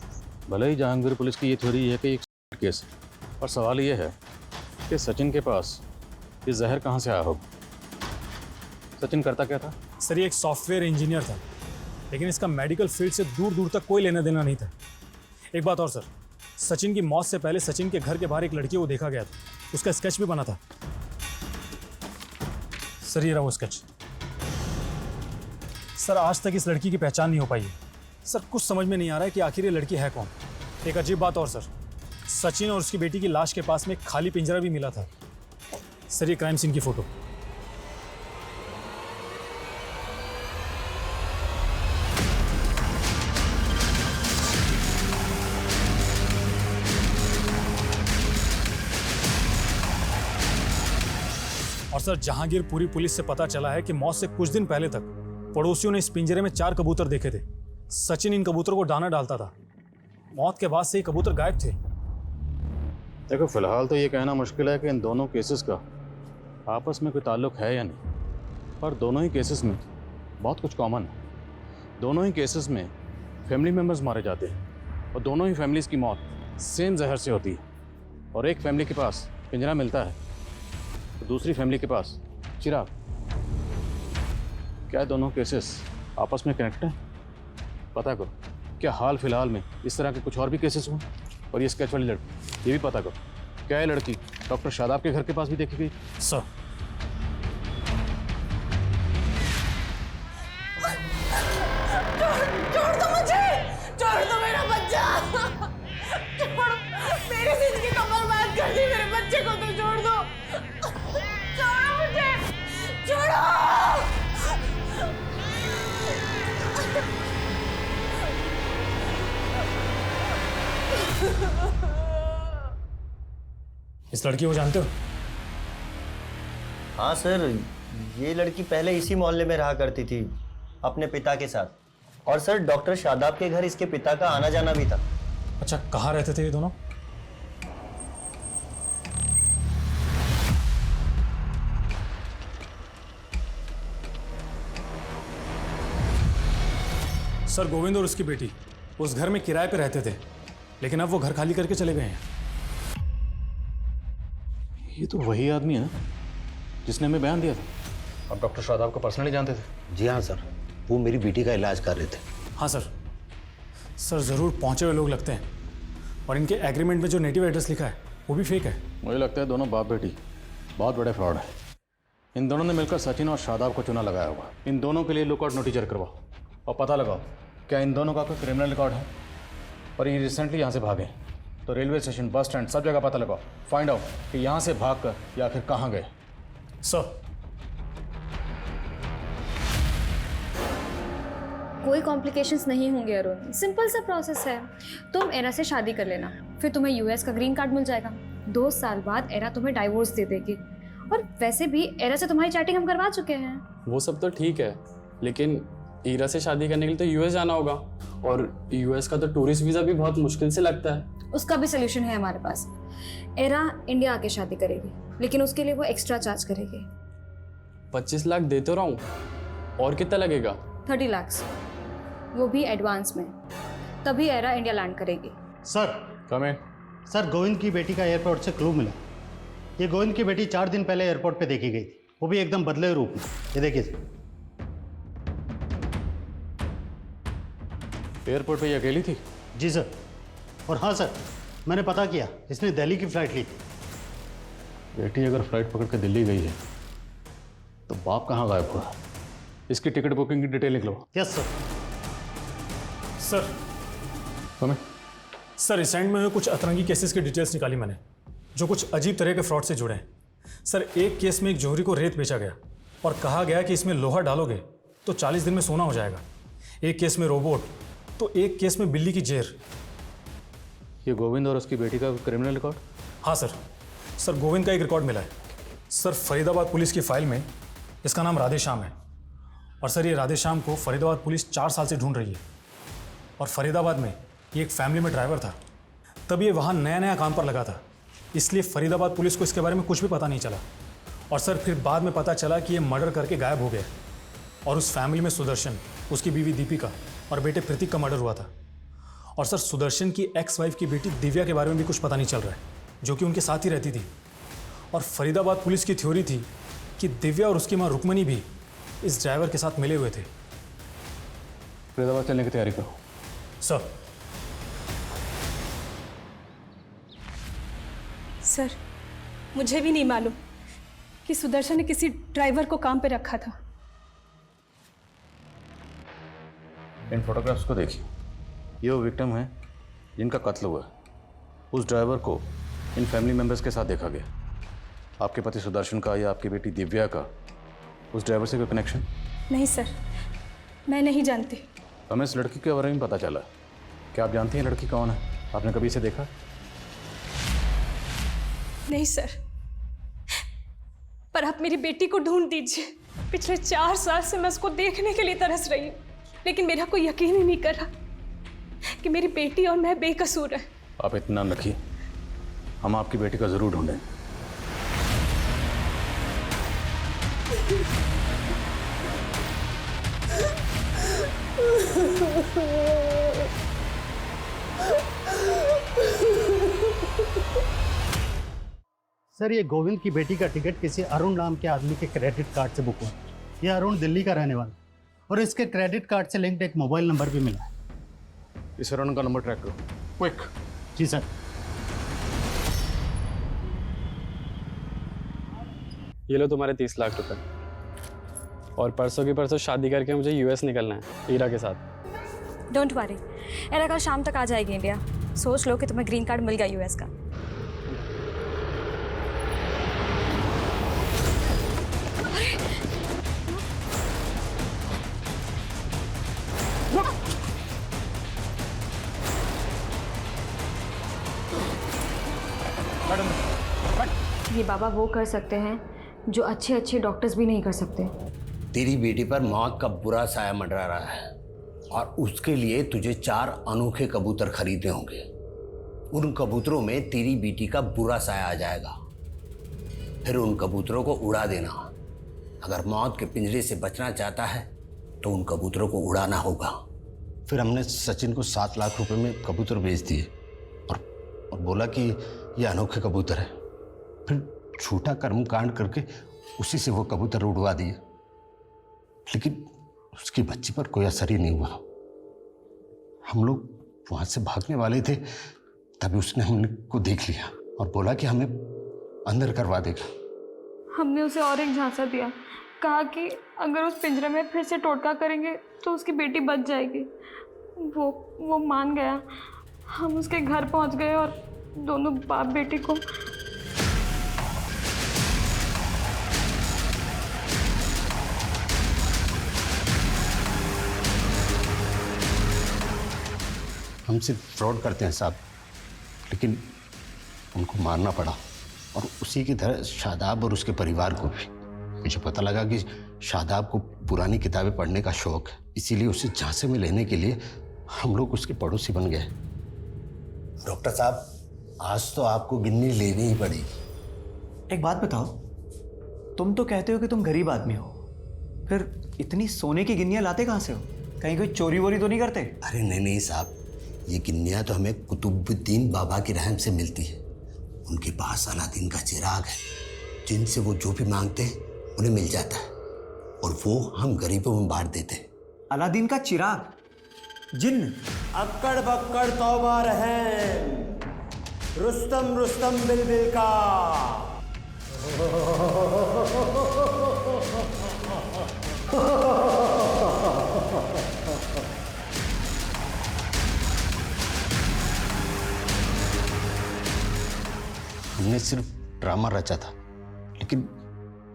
भले ही जहांगीर पुलिस की ये थ्योरी है कि एक केस, और सवाल ये है कि सचिन के पास ये जहर कहाँ से आया होगा। सचिन करता क्या था? सर ये एक सॉफ्टवेयर इंजीनियर था, लेकिन इसका मेडिकल फील्ड से दूर दूर तक कोई लेना देना नहीं था। एक बात और सर, सचिन की मौत से पहले सचिन के घर के बाहर एक लड़की को देखा गया था, उसका स्केच भी बना था। सर ये रहा वो स्केच। सर आज तक इस लड़की की पहचान नहीं हो पाई है। सर कुछ समझ में नहीं आ रहा है कि आखिर ये लड़की है कौन। एक अजीब बात और सर, सचिन और उसकी बेटी की लाश के पास में एक खाली पिंजरा भी मिला था। सर ये क्राइम सीन की फोटो। सर जहांगीर पूरी पुलिस से पता चला है कि मौत से कुछ दिन पहले तक पड़ोसियों ने इस पिंजरे में 4 कबूतर देखे थे। सचिन इन कबूतरों को दाना डालता था। मौत के बाद से ये कबूतर गायब थे। देखो फिलहाल तो ये कहना मुश्किल है कि इन दोनों केसेस का आपस में कोई ताल्लुक है या नहीं, पर दोनों ही केसेस में बहुत कुछ कॉमन है। दोनों ही केसेस में फैमिली मेम्बर्स मारे जाते हैं और दोनों ही फैमिलीज़ की मौत सेम जहर से होती है। और एक फैमिली के पास पिंजरा मिलता है तो दूसरी फैमिली के पास चिराग। क्या दोनों केसेस आपस में कनेक्ट हैं? पता करो। क्या हाल फिलहाल में इस तरह के कुछ और भी केसेस हुए? और ये स्केच वाली लड़की, ये भी पता करो, क्या ये लड़की डॉक्टर शादाब के घर के पास भी देखी गई? सर छोड़ दो मुझे, छोड़ दो मेरा बच्चा, छोड़, मेरी जिंदगी तो बर्बाद कर दी, मेरे बच्चे को तो छोड़ दो, छोड़ो मुझे, छोड़ो। इस लड़की को जानते हो? हाँ सर, ये लड़की पहले इसी मोहल्ले में रहा करती थी अपने पिता के साथ। और सर डॉक्टर शादाब के घर इसके पिता का आना जाना भी था। अच्छा, कहाँ रहते थे ये दोनों? सर गोविंद और उसकी बेटी उस घर में किराए पे रहते थे, लेकिन अब वो घर खाली करके चले गए हैं। ये तो वही आदमी है ना जिसने हमें बयान दिया था। आप डॉक्टर शादाब को पर्सनली जानते थे? जी हाँ सर, वो मेरी बेटी का इलाज कर रहे थे। हाँ सर, सर ज़रूर पहुंचे हुए लोग लगते हैं। और इनके एग्रीमेंट में जो नेटिव एड्रेस लिखा है वो भी फेक है। मुझे लगता है दोनों बाप बेटी बहुत बड़े फ्रॉड है। इन दोनों ने मिलकर सचिन और शादाब को चुना लगाया होगा। इन दोनों के लिए लुकआउट नोटिस जारी करवाओ और पता लगाओ क्या इन दोनों का कोई क्रिमिनल रिकॉर्ड है। और ये रिसेंटली यहाँ से भागे तो रेलवे स्टेशन, बस स्टैंड, सब जगह पता लगाओ, फाइंड आउट कि यहाँ से भागकर या आखिर कहाँ गए। सर कोई कॉम्प्लिकेशंस नहीं होंगे अरुण, सिंपल सा प्रोसेस है। तुम एरा से शादी कर लेना, फिर तुम्हें यूएस का ग्रीन कार्ड मिल जाएगा। 2 साल बाद एरा तुम्हें डाइवोर्स दे देगी। और वैसे भी एरा से तुम्हारी चैटिंग हम करवा चुके हैं। वो सब तो ठीक है, लेकिन ईरा से शादी करने के लिए तो यूएस जाना होगा, और यूएस का तो टूरिस्ट वीज़ा भी बहुत मुश्किल से लगता है। उसका भी सोल्यूशन है हमारे पास। एरा इंडिया आके शादी करेगी, लेकिन उसके लिए वो एक्स्ट्रा चार्ज करेगी। 25 लाख दे तो रहा हूँ, और कितना लगेगा? 30 लाख, वो भी एडवांस में। तभी एरा इंडिया लैंड करेगी। सर कमें। सर गोविंद की बेटी का एयरपोर्ट से क्लू मिला। ये गोविंद की बेटी 4 दिन पहले एयरपोर्ट पे देखी गई थी, वो भी एकदम बदले रूप में। ये देखिए एयरपोर्ट पे ये अकेली थी? जी सर। और हाँ सर, मैंने पता किया, इसने दिल्ली की फ्लाइट ली थी। बेटी अगर फ्लाइट पकड़ के दिल्ली गई है तो बाप कहाँ गायब हुआ? इसकी टिकट बुकिंग की डिटेल निकलो। Yes sir. सर हमें सर रिसेंट में हुए कुछ अतरंगी केसेस की डिटेल्स निकाली मैंने, जो कुछ अजीब तरह के फ्रॉड से जुड़े हैं। सर एक केस में एक जौहरी को रेत बेचा गया और कहा गया कि इसमें लोहा डालोगे तो 40 दिन में सोना हो जाएगा। एक केस में रोबोट, तो एक केस में बिल्ली की जेर। ये गोविंद और उसकी बेटी का क्रिमिनल रिकॉर्ड? हाँ सर। सर गोविंद का एक रिकॉर्ड मिला है। सर फरीदाबाद पुलिस की फाइल में इसका नाम राधे श्याम है। और सर ये राधे श्याम को फरीदाबाद पुलिस 4 साल से ढूंढ रही है। और फरीदाबाद में ये एक फैमिली में ड्राइवर था, तब ये वहाँ नया नया काम पर लगा था, इसलिए फरीदाबाद पुलिस को इसके बारे में कुछ भी पता नहीं चला। और सर फिर बाद में पता चला कि ये मर्डर करके गायब हो गया। और उस फैमिली में सुदर्शन, उसकी बीवी दीपिका और बेटे प्रतीक का मर्डर हुआ था। और सर सुदर्शन की एक्स वाइफ की बेटी दिव्या के बारे में भी कुछ पता नहीं चल रहा है, जो कि उनके साथ ही रहती थी। और फरीदाबाद पुलिस की थ्योरी थी कि दिव्या और उसकी माँ रुक्मणी भी इस ड्राइवर के साथ मिले हुए थे। फरीदाबाद चलने की तैयारी करो। सर सर मुझे भी नहीं मालूम कि सुदर्शन ने किसी ड्राइवर को काम पे रखा था। इन फोटोग्राफ्स को देखिए, ये वो विक्टिम है जिनका कत्ल हुआ। उस ड्राइवर को इन फैमिली मेंबर्स के साथ देखा गया। आपके पति सुदर्शन का या आपकी बेटी दिव्या का उस ड्राइवर से कोई कनेक्शन? नहीं सर, मैं नहीं जानती। हमें इस लड़की के बारे में पता चला। क्या आप जानती हैं लड़की कौन है? आपने कभी इसे देखा? नहीं सर, पर पर आप मेरी बेटी को ढूंढ दीजिए। पिछले 4 साल से मैं उसको देखने के लिए तरस रही हूँ, लेकिन मेरा कोई यकीन ही नहीं कर रहा कि मेरी बेटी और मैं बेकसूर है। आप इत्मीनान रखिए, हम आपकी बेटी का जरूर ढूंढें। सर, ये गोविंद की बेटी का टिकट किसी अरुण नाम के आदमी के क्रेडिट कार्ड से बुक हुआ। ये अरुण दिल्ली का रहने वाला और इसके क्रेडिट कार्ड से लिंक्ड एक मोबाइल नंबर भी मिला है। इस अरुण का नंबर ट्रैक करो, क्विक। जी सर। ये लो तुम्हारे 30 लाख रुपए, और परसों की परसों शादी करके मुझे यूएस निकलना है ईरा के साथ। डोंट वरी, एरा कल शाम तक आ जाएगी इंडिया। सोच लो कि तुम्हें ग्रीन कार्ड मिल गया यूएस का। ये बाबा वो कर सकते हैं जो अच्छे अच्छे डॉक्टर्स भी नहीं कर सकते। तेरी बेटी पर मौत का बुरा साया मंडरा रहा है और उसके लिए तुझे 4 अनोखे कबूतर खरीदने होंगे। उन कबूतरों में तेरी बेटी का बुरा साया आ जाएगा, फिर उन कबूतरों को उड़ा देना। अगर मौत के पिंजरे से बचना चाहता है तो उन कबूतरों को उड़ाना होगा। फिर हमने सचिन को 7 लाख रुपए में कबूतर बेच दिए और बोला कि ये अनोखे कबूतर है। फिर झूठा कर्म कांड करके उसी से वो कबूतर उड़वा दिए, लेकिन उसकी बच्ची पर कोई असर ही नहीं हुआ। हम लोग वहां से भागने वाले थे, तभी उसने हमने को देख लिया और बोला कि हमें अंदर करवा देगा। हमने उसे और एक झांसा दिया, कहा कि अगर उस पिंजरे में फिर से टोटका करेंगे तो उसकी बेटी बच जाएगी। वो मान गया। हम उसके घर पहुंच गए और दोनों बाप बेटी को हम सिर्फ फ्रॉड करते हैं साहब, लेकिन उनको मारना पड़ा, और उसी की तरह शादाब और उसके परिवार को भी। मुझे पता लगा कि शादाब को पुरानी किताबें पढ़ने का शौक है, इसीलिए उसे झांसे में लेने के लिए हम लोग उसके पड़ोसी बन गए। डॉक्टर साहब, आज तो आपको गिन्नी लेनी ही पड़ेगी। एक बात बताओ, तुम तो कहते हो कि तुम गरीब आदमी हो, फिर इतनी सोने की गिन्नियां लाते कहाँ से हो? कहीं कोई चोरी वोरी तो नहीं करते? अरे नहीं साहब, ये गिन्नियां तो हमें कुतुबुद्दीन बाबा की रहम से मिलती है। उनके पास अलादीन का चिराग है, जिनसे वो जो भी मांगते हैं उन्हें मिल जाता है, और वो हम गरीबों में बांट देते हैं। अलादीन का चिराग? जिन्न? अक्कड़ बक्कड़ तौबा रहम, रुस्तम रुस्तम बिलबिल का। हमने सिर्फ ड्रामा रचा था, लेकिन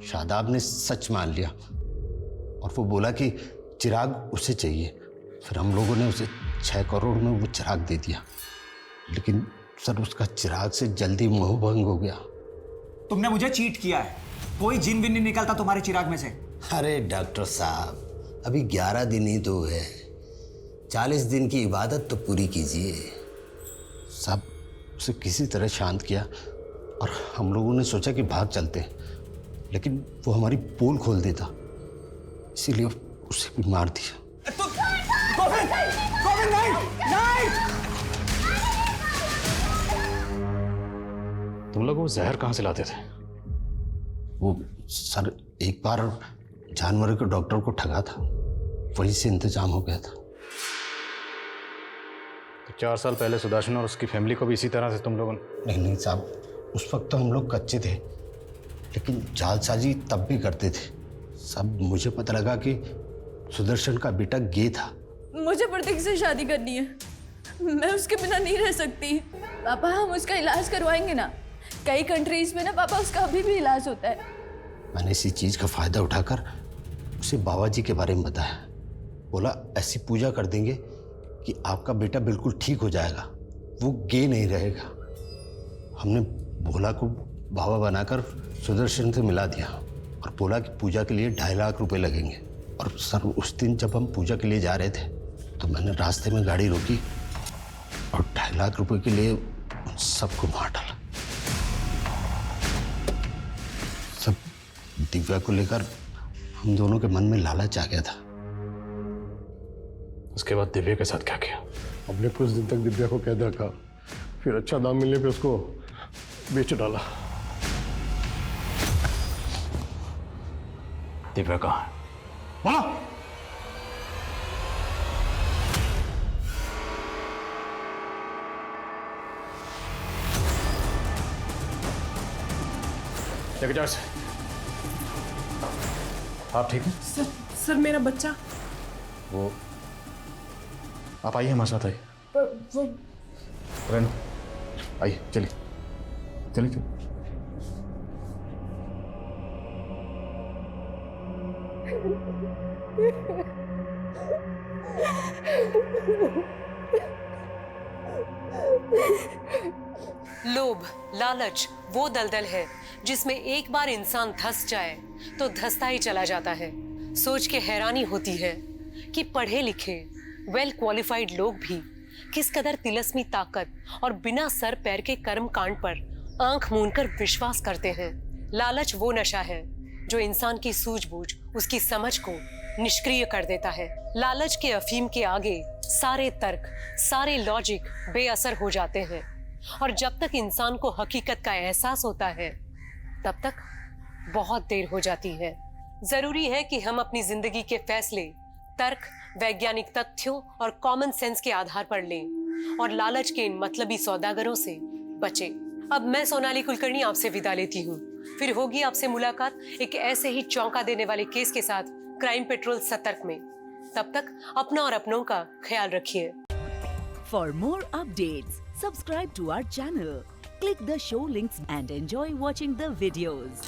शादाब ने सच मान लिया और वो बोला कि चिराग उसे चाहिए। फिर हम लोगों ने उसे 6 करोड़ में वो चिराग दे दिया, लेकिन सर उसका चिराग से जल्दी मोह भंग हो गया। तुमने मुझे चीट किया है। कोई जिन विन नहीं निकलता तुम्हारे चिराग में से। अरे डॉक्टर साहब, अभी 11 दिन ही तो है, 40 दिन की इबादत तो पूरी कीजिए। सब उसे किसी तरह शांत किया और हम लोगों ने सोचा कि भाग चलते, लेकिन वो हमारी पोल खोल देता, इसीलिए उसे भी मार दिया। गोविंद! गोविंद नहीं! नहीं! तुम लोग वो जहर कहाँ से लाते थे? वो सर एक बार जानवरों के डॉक्टर को ठगा था, वहीं से इंतजाम हो गया था। तो 4 साल पहले सुदर्शन और उसकी फैमिली को भी इसी तरह से तुम लोगों ने? नहीं साहब, उस वक्त तो हम लोग कच्चे थे, लेकिन जालसाजी तब भी करते थे। सब मुझे पता लगा कि सुदर्शन का बेटा गे था। मुझे प्रतीक से शादी करनी है, मैं उसके बिना नहीं रह सकती। पापा, हम उसका इलाज करवाएंगे ना? कई कंट्रीज में ना पापा उसका अभी भी इलाज होता है। मैंने इसी चीज का फायदा उठाकर उसे बाबा जी के बारे में बताया। बोला ऐसी पूजा कर देंगे कि आपका बेटा बिल्कुल ठीक हो जाएगा, वो गे नहीं रहेगा। हमने भोला को बाबा बनाकर सुदर्शन से मिला दिया और बोला कि पूजा के लिए 2.5 लाख रुपए लगेंगे। और सर उस दिन जब हम पूजा के लिए जा रहे थे तो मैंने रास्ते में गाड़ी रोकी और 2.5 लाख रुपए के लिए उन सबको मार डाला। सब दिव्या को लेकर हम दोनों के मन में लालच आ गया था। उसके बाद दिव्या के साथ क्या किया? हमने कुछ दिन तक दिव्या को कैद रखा, फिर अच्छा दाम मिलने पे उसको बेच डाला। दिव्या कहाँ है? वहां लेके जाओ इसे। आप ठीक हैं? सर मेरा बच्चा। वो आप आइए हमारे साथ, आइए। वो रेनू आइए, चलिए चलिए चलिए। लोभ, लालच वो दलदल है जिसमें एक बार इंसान धंस जाए तो धंसता ही चला जाता है। सोच के हैरानी होती है कि पढ़े लिखे वेल क्वालिफाइड लोग भी किस कदर तिलस्मी ताकत और बिना सर पैर के कर्म कांड पर आंख मूंदकर विश्वास करते हैं। लालच वो नशा है जो इंसान की सूझबूझ, उसकी समझ को निष्क्रिय कर देता है। लालच के अफीम के आगे सारे तर्क, सारे लॉजिक बेअसर हो जाते हैं और जब तक इंसान को हकीकत का एहसास होता है तब तक बहुत देर हो जाती है। जरूरी है कि हम अपनी जिंदगी के फैसले तर्क, वैज्ञानिक तथ्यों और कॉमन सेंस के आधार पर लें और लालच के इन मतलबी सौदागरों से बचें। अब मैं सोनाली कुलकर्णी आपसे विदा लेती हूँ। फिर होगी आपसे मुलाकात एक ऐसे ही चौंका देने वाले केस के साथ क्राइम पेट्रोल सतर्क में। तब तक अपना और अपनों का ख्याल रखिए। For more updates, subscribe to our channel, click the show links and enjoy watching the videos.